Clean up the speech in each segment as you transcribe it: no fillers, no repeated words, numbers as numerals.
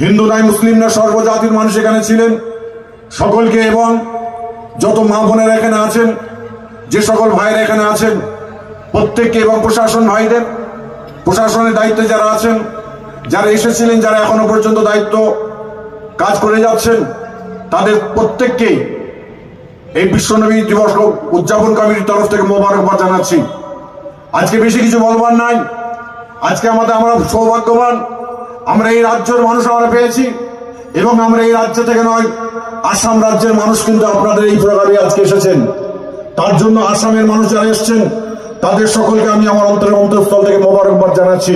হিন্দু নাই মুসলিম না, সর্বজাতির মানুষ এখানে ছিলেন। সকলকে এবং যত মা বোনেরা এখানে আছেন, যে সকল ভাইরা এখানে আছেন, প্রত্যেককে এবং প্রশাসন ভাইদের, প্রশাসনের দায়িত্বে যারা আছেন, যারা এসেছিলেন, যারা এখনো পর্যন্ত দায়িত্ব কাজ করে যাচ্ছেন, তাদের প্রত্যেককেই এই বিশ্বনবী দিবস উদযাপন কমিটির তরফ থেকে মোবারকবাদ জানাচ্ছি। আজকে বেশি কিছু বলবার নাই। আজকে আমরা সৌভাগ্যবান, আমরা এই রাজ্যের মানুষ আমরা পেয়েছি, এবং আমরা এই রাজ্য থেকে নয়, আসাম রাজ্যের মানুষ কিন্তু আপনাদের এই প্রোগ্রামে আজকে এসেছেন। তার জন্য আসামের মানুষ যারা এসছেন তাদের সকলকে আমি আমার অন্তঃস্থল থেকে মোবারকবাদ জানাচ্ছি।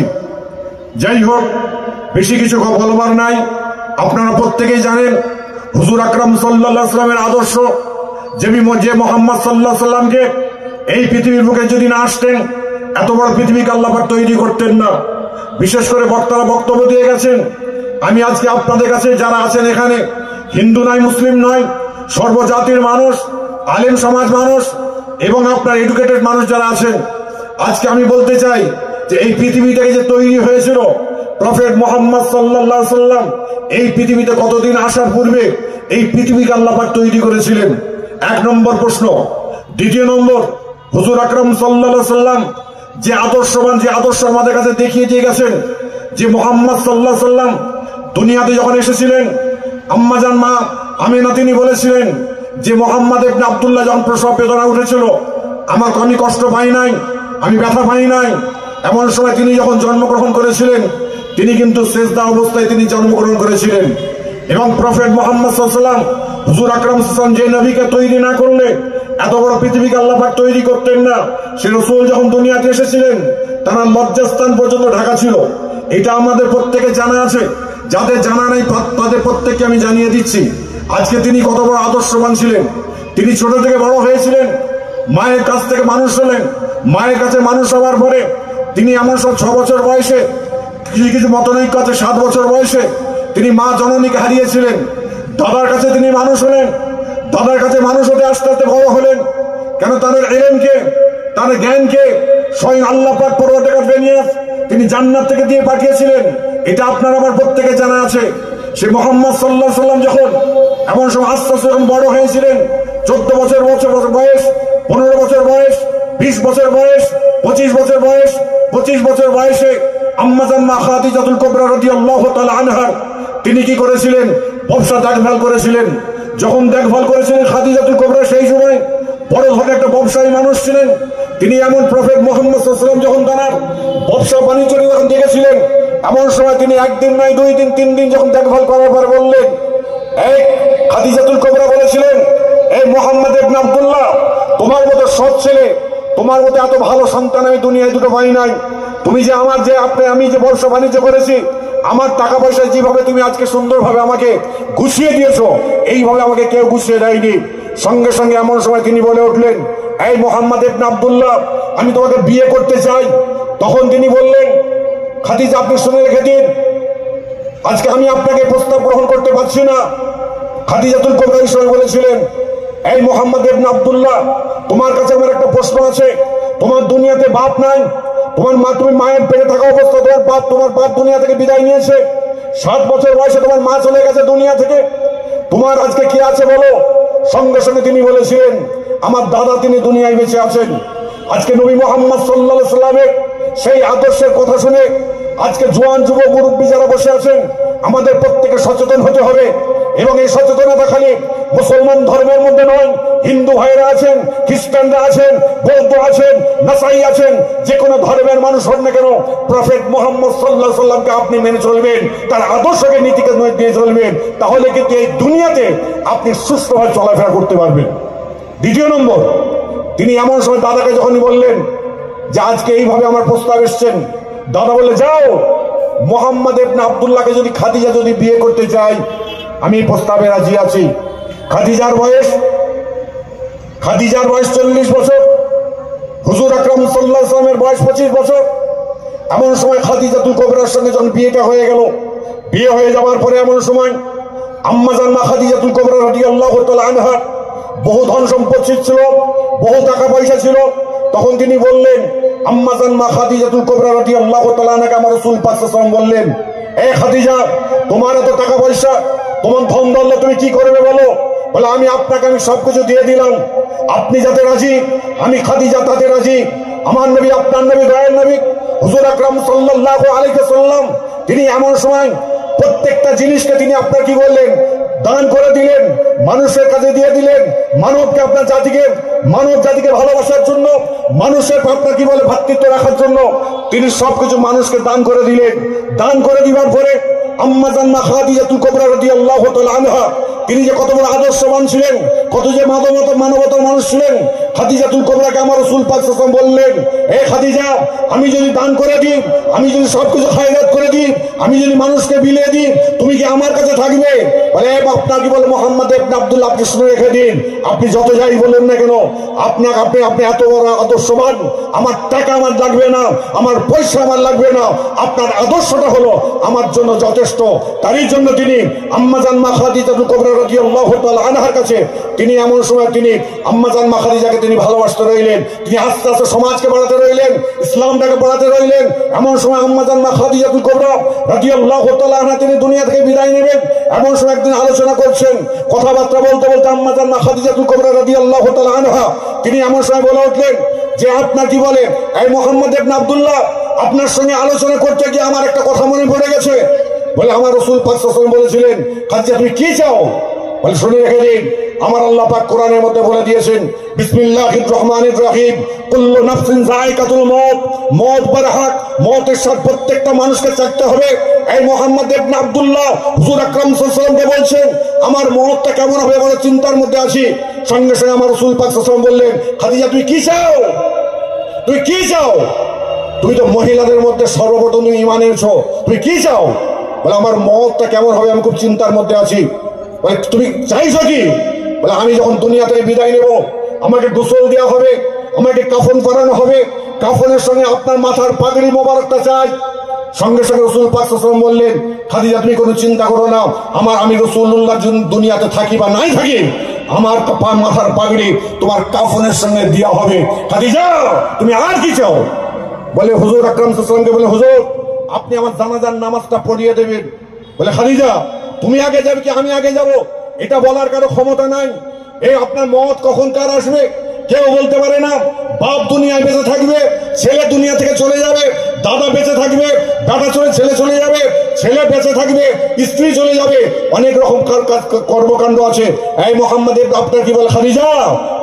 যাই হোক, বেশি কিছু বলবার নাই। আপনারা প্রত্যেকেই জানেন হুজুর আকরাম সাল্লাল্লাহু আলাইহি ওয়াসাল্লামের আদর্শ, যে মুহাম্মদ সাল্লাল্লাহু আলাইহি ওয়াসাল্লামকে এই পৃথিবীর বুকে যদি না আসতেন, এত বড় পৃথিবীকে আল্লাহ পাক তৈরি করতেন না। বিশেষ করে বক্তারা বক্তব্য দিয়ে গেছেন। আমি আজকে আপনাদের কাছে যারা আছেন এখানে, হিন্দু নয় মুসলিম নয়, সর্বজাতির মানুষ, আলেম সমাজ মানুষ এবং আপনার এডুকেটেড মানুষ যারা আছেন, আজকে আমি বলতে চাই যে এই পৃথিবীটাকে যে তৈরি হয়েছিল প্রফেট মুহাম্মদ সাল্লাল্লাহু আলাইহি ওয়াসাল্লাম এই পৃথিবীতে কতদিন আসার পূর্বে এই পৃথিবীকে আল্লাহ পাক তৈরি করেছিলেন। এক নম্বর প্রশ্ন। দ্বিতীয় নম্বর, হুজুর আকরাম সাল্লাল্লাহু আলাইহি ওয়াসাল্লাম যে আদর্শবান, যে আদর্শ আমাদের কাছে দেখিয়ে দিয়ে গেছেন, যে মুহাম্মদ সাল্লাল্লাহু আলাইহি ওয়াসাল্লাম দুনিয়াতে যখন এসেছিলেন, আম্মাজান মা আমিনা তিনি বলেছিলেন যে মুহাম্মদ ইবনে আব্দুল্লাহ যখন প্রসব বেদনা উঠেছিল, আমি কষ্ট পাই নাই, আমি ব্যথা পাই নাই। এমন সময় তিনি যখন জন্মগ্রহণ করেছিলেন, তিনি কিন্তু সেজদা অবস্থায় তিনি জন্মগ্রহণ করেছিলেন। এবং প্রফেট মুহাম্মদ সাল্লাল্লাহু আলাইহি ওয়াসাল্লাম, হুজুর আকরাম সাল্লাল্লাহু আলাইহি ওয়াসাল্লাম যে নবীকে তৈরি না করলে এত বড় পৃথিবীকে আল্লাহ পাক তৈরি করতেন না। সে রাসূল যখন দুনিয়াতে এসেছিলেন, তার লজ্জাস্থান পর্যন্ত ঢাকা ছিল। এটা আমাদের প্রত্যেকে জানা আছে। যাদের জানা নেই তাদের প্রত্যেককে আমি জানিয়ে দিচ্ছি আজকে তিনি কত বড় আদর্শবান ছিলেন। তিনি ছোট থেকে বড় হয়েছিলেন, মায়ের কাছ থেকে মানুষ হলেন। মায়ের কাছে মানুষ হওয়ার পরে তিনি এমন সব 6 বছর বয়সে, কিছু মতনৈক্য আছে 7 বছর বয়সে তিনি মা জননীকে হারিয়েছিলেন। দাদার কাছে তিনি মানুষ হলেন। দাদার কাছে মানুষ হতে আস্তে আস্তে বড় হলেন। কেন? তার ইলমকে, তার জ্ঞানকে স্বয়ং আল্লাহ পাক পরওয়ারদিগার বেনিয়াস তিনি জান্নাত থেকে দিয়ে পাঠিয়েছিলেন। এটা আপনার আমার প্রত্যেকে জানা আছে। সে মুহাম্মদ সাল্লাল্লাহু আলাইহি ওয়াসাল্লাম যখন এমন সময় আস্তে আস্তে যখন বড় হয়েছিলেন, 14 বছর বয়স, 15 বছর বয়স, 20 বছর বয়স, 25 বছর বয়স, 25 বছর বয়সে আম্মাজান মা খাদিজাতুল কুবরা রাদিয়াল্লাহু তাআলা আনহা তিনি কি করেছিলেন? ব্যবসা দেখভাল করেছিলেন। যখন দেখভাল করেছিলেন খাদিজাতুল কুবরা সেই সময় বড় ধরনের একটা ব্যবসায়ী মানুষ ছিলেন। তিনি এমন প্রফেট মুহাম্মদ সাল্লাল্লাহু আলাইহি ওয়াসাল্লাম যখন তার ব্যবসা বাণিজ্য যখন দেখেছিলেন, এমন সময় তিনি একদিন নয় 2 দিন 3 দিন যখন দেখভাল করার পর বললেন, এই খাদিজাতুল কুবরা বলেছিলেন, এই মুহাম্মদ ইবনে আব্দুল্লাহ, তোমার মতো সৎ ছেলে, তোমার মতো এত ভালো সন্তান আমি দুনিয়ায় দুটো পাই নাই। তুমি যে আমার যে আমি যে ব্যবসা বাণিজ্য করেছি, আমার টাকা পয়সা যেভাবে তুমি আজকে সুন্দরভাবে আমাকে গুছিয়ে দিয়েছো, এইভাবে আমাকে কেউ গুছিয়ে দেয়নি। সঙ্গে সঙ্গে এমন সময় তিনি বলে উঠলেন, এই মুহাম্মদ ইবনে আব্দুল্লাহ, আমি তোমাকে বিয়ে করতে চাই। তখন তিনি বললেন, খাদিজা আপনি শুনে রেখে দিন, আজকে আমি আপনাকে প্রস্তাব গ্রহণ করতে পারছি না। খাদিজাতুল কুবরা এই সময় বলেছিলেন, এই মুহাম্মদ ইবনে আব্দুল্লাহ, তোমার কাছে আমার একটা প্রশ্ন আছে। তোমার দুনিয়াতে বাপ নাই, তুমি মায়ের পেটে থাকা অবস্থা তোমার বাপ দুনিয়া থেকে বিদায় নিয়েছে। 7 বছর বয়সে তোমার মা চলে গেছে দুনিয়া থেকে। তোমার আজকে কি আছে বলো? সঙ্গে সঙ্গে তিনি বলেছিলেন, আমার দাদা তিনি দুনিয়ায় বেঁচে আছেন। আজকে নবী মুহাম্মদ সাল্লাল্লাহু আলাইহি ওয়াসাল্লামের সেই আদর্শের কথা শুনে আজকে জোয়ান যুবক মুরব্বী যারা বসে আছেন, আমাদের প্রত্যেকে সচেতন হতে হবে। এবং এই সচেতনতা খালি মুসলমান ধর্মের মধ্যে নয়, হিন্দু ভাইরা আছেন, খ্রিস্টানরা আছেন, বৌদ্ধ আছেন, নাসাই আছেন, যে কোনো ধর্মের মানুষ হন না কেন, প্রফেট মুহাম্মদ সাল্লাল্লাহু আলাইহি ওয়াসাল্লামকে আপনি মেনে চলবেন, তার আদর্শকে নীতিকে দিয়ে চলবেন, তাহলে কিন্তু এই দুনিয়াতে আপনি সুস্থভাবে চলাফেরা করতে পারবেন। দ্বিতীয় নম্বর, তিনি এমন সময় দাদাকে যখনই বললেন যে আজকে এইভাবে আমার প্রস্তাব এসছেন, দাদা বলে, যাও, মুহাম্মদ ইবনে আব্দুল্লাহকে যদি খাদিজা যদি বিয়ে করতে চাই, আমি এই প্রস্তাবে রাজি আছি। খাদিজার বয়স 40 বছর, হুজুর আকরাম সাল্লাল্লাহু আলাইহি ওয়াসাল্লামের বয়স 25 বছর। এমন সময় খাদিজাতুল কুবরার সঙ্গে যখন বিয়েটা হয়ে গেল, বিয়ে হয়ে যাওয়ার পরে এমন সময় আম্মাজান মা খাদিজাতুল কুবরা রাদিয়াল্লাহু তাআলা আনহা বহু ধন সম্পত্তি ছিল, বহু টাকা পয়সা ছিল। তখন তিনি বললেন, আম্মাজান মা খাদিজাতুল কুবরা রাদিয়াল্লাহু তাআলা আনহাকে আমার রাসূল পাক সাল্লাল্লাহু আলাইহি ওয়াসাল্লাম বললেন, এ খাদিজা, তোমার এত টাকা পয়সা, তোমার ধন দৌলত, তুমি কি করবে বলো? বলে আমি আপনাকে আমি সবকিছু দিয়ে দিলাম, আপনি যাতে রাজি, আমি খাদিজা তাতে রাজি। আমার নবী, আপনার নবী, দয়ার নবী হুজুর আকরাম সাল্লাল্লাহু আলাইহি ওয়াসাল্লাম তিনি এমন সময় প্রত্যেকটা জিনিসকে তিনি আপনার কি বললেন, দান করে দিলেন, মানুষের কাছে দিয়ে দিলেন। মানবকে, আপনার জাতিকে, মানব জাতিকে ভালোবাসার জন্য, মানুষের আপনার কি বলে ভ্রাতৃত্ব রাখার জন্য তিনি সবকিছু মানুষকে দান করে দিলেন। দান করে দিবার পরে আম্মা জান মা খাদিজাতুল কুবরা রাদিয়াল্লাহু তাআলা আনহা তিনি যে কত বড় আদর্শবান ছিলেন, কত যে মানবতার মানুষ ছিলেন, খাদিজাতুল কুবরাকে আমার রাসূল পাক সাল্লাল্লাহু আলাইহি ওয়াসাল্লাম বললেন, এ খাদিজা, আমি যদি দান করে দিই, আমি যদি সবকিছু খায়রাত করে দিই, আমি যদি মানুষকে বিলিয়ে দিই, তুমি কি আমার কাছে থাকবে? বলে আপনার কি বলে মুহাম্মদ ইবনে আব্দুল্লাহ, আপনি শুনে রেখে দিন, আপনি যত যাই বলেন না কেন, আপনি এত বড় আদর্শবান, আমার টাকা আমার লাগবে না, আমার পয়সা আমার লাগবে না, আপনার আদর্শটা হলো আমার জন্য যথেষ্ট। তারই জন্য তিনি আম্মা জান মা খাদিজাতুল কুবরা রাদিয়াল্লাহু তাআলা আনহার কাছে তিনি এমন সময় তিনি আম্মা জান মা খাদিজাকে তিনি ভালোবাসতে রইলেন। তিনি আস্তে আস্তে সমাজকে বাড়াতে রইলেন, ইসলামটাকে বাড়াতে রইলেন। এমন সময় আম্মা জান মা খাদিজাতুল কুবরা রাদিয়াল্লাহু তাআলা আনহা তিনি দুনিয়া থেকে বিদায় নেবেন। এমন সময় একদিন আলোচনা করছেন, কথাবার্তা বলতে বলতে আম্মা জান মা খাদিজাতুল কুবরা রাদিয়াল্লাহু তাআলা আনহা তিনি এমন সময় বলে উঠলেন যে আপনার কি বলে, এই মুহাম্মদ ইবনে আব্দুল্লাহ, আপনার সঙ্গে আলোচনা করতে গিয়ে আমার একটা কথা মনে পড়ে গেছে। বলে আমার রাসূল পাক সাল্লাল্লাহু আলাইহি ওয়াসাল্লাম বলেছিলেন, খাদিজা তুমি কি চাও? বলে শুনে রেখে দিন, আমার আল্লাহ পাক কোরআনের মধ্যে বলে দিয়েছেন, বিসমিল্লাহির রহমানির রহিম, কুল্লু নাফসিন যায়কাতুল মউত, মউত বারহাক, মউতের স্বাদ প্রত্যেকটা মানুষকে চাইতে হবে। এই মুহাম্মদ ইবনে আব্দুল্লাহ হুজুর আকরাম সাল্লাল্লাহু আলাইহি ওয়াসাল্লামকে বলছেন, আমার মউতটা কেমন হবে বড় চিন্তার মধ্যে আছি। সঙ্গে সঙ্গে আমার রাসূল পাক সাল্লাল্লাহু আলাইহি ওয়াসাল্লাম বললেন, খাদিজা তুমি কি চাও? তুমি কি চাও? তুমি তো মহিলাদের মধ্যে সর্বপ্রথম তুমি ঈমান এনেছো, তুমি কি চাও? বলে আমার মউতটা কেমন হবে আমি খুব চিন্তার মধ্যে আছি। বলে তুমি চাইছো কি? বলে আমি যখন দুনিয়া থেকে বিদায় নেব, আমাকে গোসল দেওয়া হবে, আমাকে কাফন পরানো হবে, কাফনের সঙ্গে আপনার মাথার পাগড়ি মোবারকটা চাই। সঙ্গে সঙ্গে রাসূল পাক সাল্লাল্লাহু আলাইহি ওয়াসাল্লাম বললেন, খাদিজা তুমি কোনো চিন্তা করো না, আমি রাসূলুল্লাহ দুনিয়াতে থাকি বা নাই থাকি, আমার মাথার পাগড়ি তোমার কাফনের সঙ্গে দেওয়া হবে। খাদিজা তুমি আর কি চাও? বলে হুজুর আকরাম সাল্লাল্লাহু আলাইহি ওয়াসাল্লামকে বলে, হুজুর আপনি আমার জানাজার নামাজটা পড়িয়ে দেবেন। বলে খাদিজা তুমি আগে যাবে কি আমি আগে যাব? এটা বলার কারো ক্ষমতা নাই। এই আপনার মত কখন কার আসবে কেউ বলতে পারে না। বাপ দুনিয়ায় বেঁচে থাকবে, ছেলে দুনিয়া থেকে চলে যাবে, দাদা বেঁচে থাকবে, দাদা ছেলে চলে যাবে, ছেলে বেঁচে থাকবে, স্ত্রী চলে যাবে, অনেক রকম কর্মকাণ্ড আছে। এই মুহাম্মদ আপনার কি বলে, খাদিজা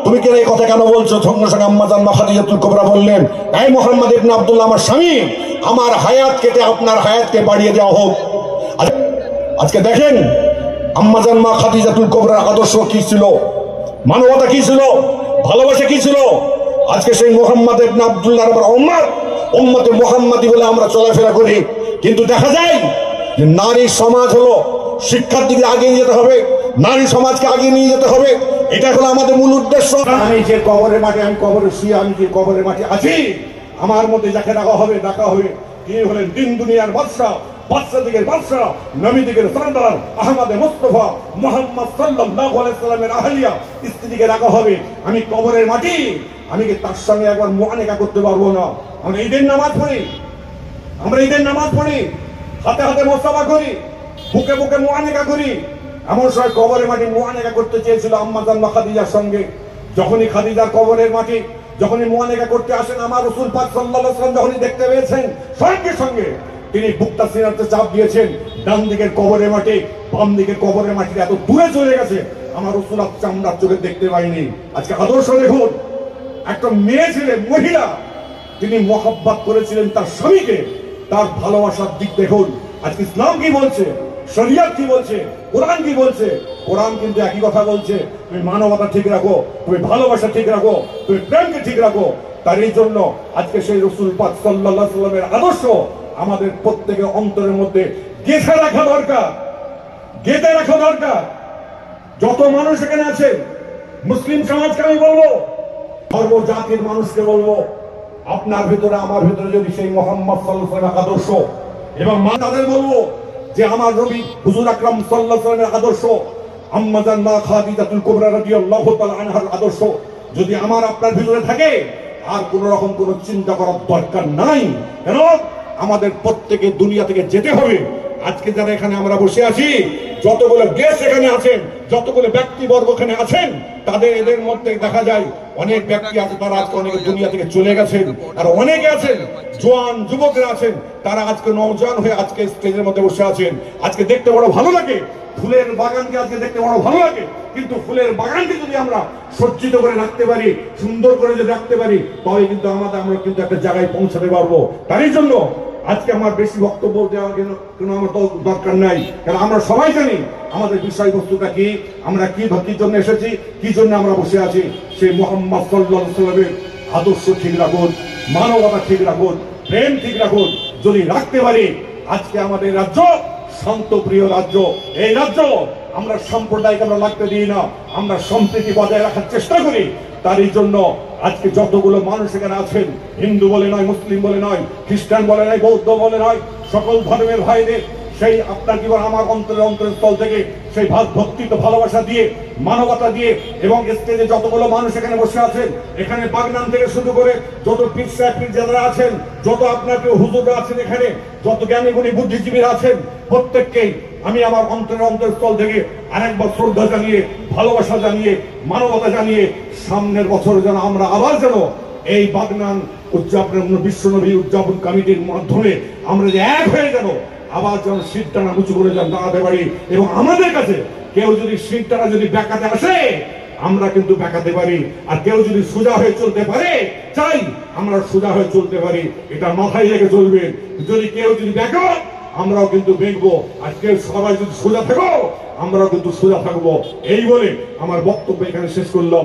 তুমি কেন এই কথা কেন বলছো? সঙ্গে সঙ্গে আম্মা জান মা খাদিজাতুল কুবরা বললেন, এই মুহাম্মদ ইবনে আব্দুল্লাহ আমার স্বামী, আমার হায়াত কেটে আপনার হায়াতকে বাড়িয়ে দেওয়া হোক। আজকে দেখেন আম্মা জান মা খাদিজাতুল কুবরার আদর্শ কি ছিল, মানবতা কি ছিল, ভালোবাসা কি ছিল। আজকে সেই মুহাম্মদ ইবনে আব্দুল্লাহর উম্মতে মুহাম্মাদি বলে আমরা চলাফেরা করি, কিন্তু দেখা যায় যে নারী সমাজ হলো শিক্ষার দিকে আগিয়ে যেতে হবে, নারী সমাজকে আগিয়ে নিয়ে যেতে হবে, এটা হলো আমাদের মূল উদ্দেশ্য। আমি যে কবরের মাঠে, আমি কবরে শুয়ে, আমি যে কবরের মাঠে আছি, আমার মধ্যে যাকে ডাকা হবে তিনি হলেন দিন দুনিয়ার বাদশা, বাদশাদিগের বাদশা, নবীদিগের সরদার আহমদ মুস্তাফা মুহাম্মদ সাল্লাল্লাহু আলাইহি ওয়াসাল্লামের আহলিয়া স্ত্রীকে ডাকা হবে। আমি কবরের মাটি, আমি কি তার সঙ্গে একবার মুআনাকা করতে পারবো না? আমরা ঈদের নামাজ পড়ি, হাতে হাতে মুসাফা করি, বুকে বুকে মুআনাকা করি। এমন সময় কবরের মাটি মুআনাকা করতে চেয়েছিল আম্মা জান খাদিজার সঙ্গে। যখনই খাদিজার কবরের মাটি যখনই মুআনাকা করতে আসেন, আমার রাসূল পাক সাল্লাল্লাহু আলাইহি ওয়াসাল্লাম যখনই দেখতে পেয়েছেন, সঙ্গে সঙ্গে তিনি বুকটা সিনাতে চাপ দিয়েছেন। ডান দিকের কবরের মাটি, বাম দিকের কবরের মাটি এত দূরে চলে গেছে, আমার রাসূল চামড়ার চোখে দেখতে পাইনি। আজকে আদর্শ দেখুন, একটা মেয়ে ছেলে, মহিলা, তিনি মহব্বত করেছিলেন তার স্বামীকে, তার ভালোবাসার দিক দেখুন। আজকে ইসলাম কি বলছে, শরিয়ত কি বলছে, কোরআন কি বলছে? কোরআন কিন্তু একই কথা বলছে, তুমি মানবতা ঠিক রাখো, তুমি ভালোবাসা ঠিক রাখো, তুমি প্রেমকে ঠিক রাখো। তার এই জন্য আজকে সেই রাসূল পাক সাল্লাল্লাহু আলাইহি ওয়াসাল্লামের আদর্শ আমাদের প্রত্যেকের অন্তরের মধ্যে গেঁথে রাখা দরকার। যত মানুষ এখানে আছে, মুসলিম সমাজকে আমি বলবো, সর্ব জাতির মানুষকে বলবো, আপনার ভিতরে আমার ভিতরে যদি সেই মুহাম্মদ সাল্লাল্লাহু আলাইহি ওয়াসাল্লামের আদর্শ এবং তাদের বলবো যে আমার নবী হুজুর আকরাম সাল্লাল্লাহু আলাইহি ওয়াসাল্লামের আদর্শ, আম্মা জান মা খাদিজাতুল কুবরা রাদিয়াল্লাহু তাআলা আনহার আদর্শ যদি আমার আপনার ভিতরে থাকে, আর কোন রকম কোন চিন্তা করার দরকার নাই। কেন? আমাদের প্রত্যেকে দুনিয়া থেকে যেতে হবে, আজকে যারা এখানে আমরা বসে আছি, যতগুলো গেস্ট এখানে আছেন, যতগুলো ব্যক্তিবর্গ এখানে আছেন, তাদের এদের মধ্যে দেখা যায় অনেক ব্যক্তি আছে তারা আজকে অনেক দুনিয়া থেকে চলে গেছেন, আর অনেকে আছেন জোয়ান যুবকরা আছেন তারা আজকে নওজোয়ান হয়ে আজকে স্টেজের মধ্যে বসে আছেন। আজকে দেখতে বড় ভালো লাগে, ফুলের বাগানকে আজকে দেখতে বড় ভালো লাগে, কিন্তু ফুলের বাগানকে যদি আমরা সজ্জিত করে রাখতে পারি, সুন্দর করে যদি রাখতে পারি, তবে কিন্তু আমরা কিন্তু একটা জায়গায় পৌঁছাতে পারবো। তারই জন্য আজকে আমার বেশি বক্তব্য দেওয়ার কোনো আমার দরকার নাই, কারণ আমরা সবাই জানি আমাদের বিষয়বস্তুটা কি, আমরা কি জন্য এসেছি, কি জন্য আমরা বসে আছি। সেই মুহাম্মদ সাল্লাল্লাহু আলাইহি ওয়াসাল্লামের আদর্শ ঠিক রাখুন, মানবতা ঠিক রাখুন, প্রেম ঠিক রাখুন। যদি রাখতে পারি, আজকে আমাদের রাজ্য শান্তপ্রিয় রাজ্য। এই রাজ্য আমরা সাম্প্রদায়িক আমরা লাগতে দিই না, আমরা সম্প্রীতি বজায় রাখার চেষ্টা করি। তারই জন্য আজকে যতগুলো মানুষ এখানে আছেন, হিন্দু বলে নয়, মুসলিম বলে নয়, খ্রিস্টান বলে নয়, বৌদ্ধ বলে নয়, সকল ধর্মের ভাইদের সেই আপনার জীবন আমার অন্তরস্থল থেকে সেই ভক্তিত ভালোবাসা দিয়ে, মানবতা দিয়ে, এবং স্টেজে যতগুলো মানুষ এখানে বসে আছেন, এখানে বাগনান থেকে শুরু করে যত পীর সাহেব পীরজাদারা আছেন, যত আপনার হুজুররা আছেন, এখানে যত জ্ঞানী গুণী বুদ্ধিজীবীরা আছেন, প্রত্যেককেই আমি আমার অন্তরস্থল থেকে আরেকবার শ্রদ্ধা জানিয়ে, ভালোবাসা জানিয়ে, মানবতা জানিয়ে, সামনের বছর যেন আমরা আবার যেন এই বাগনান উদযাপনের বিশ্বনবী উদযাপন কমিটির মাধ্যমে আমরা যে এক হয়ে যেন আবার যেন শিরটানা উঁচু করে যেন দাঁড়াতে পারি। এবং আমাদের কাছে কেউ যদি শিরটানা যদি ব্যাকাতে আসে, আমরা কিন্তু ব্যাকাতে পারি, আর কেউ যদি সোজা হয়ে চলতে পারে, চাই আমরা সোজা হয়ে চলতে পারি, এটা মাথায় রেখে চলবে। যদি কেউ যদি ব্যাকো, আমরাও কিন্তু বেঁকবো, আর কেউ সবাই যদি সোজা থাকো, আমরাও কিন্তু সোজা থাকবো। এই বলে আমার বক্তব্য এখানে শেষ করলাম।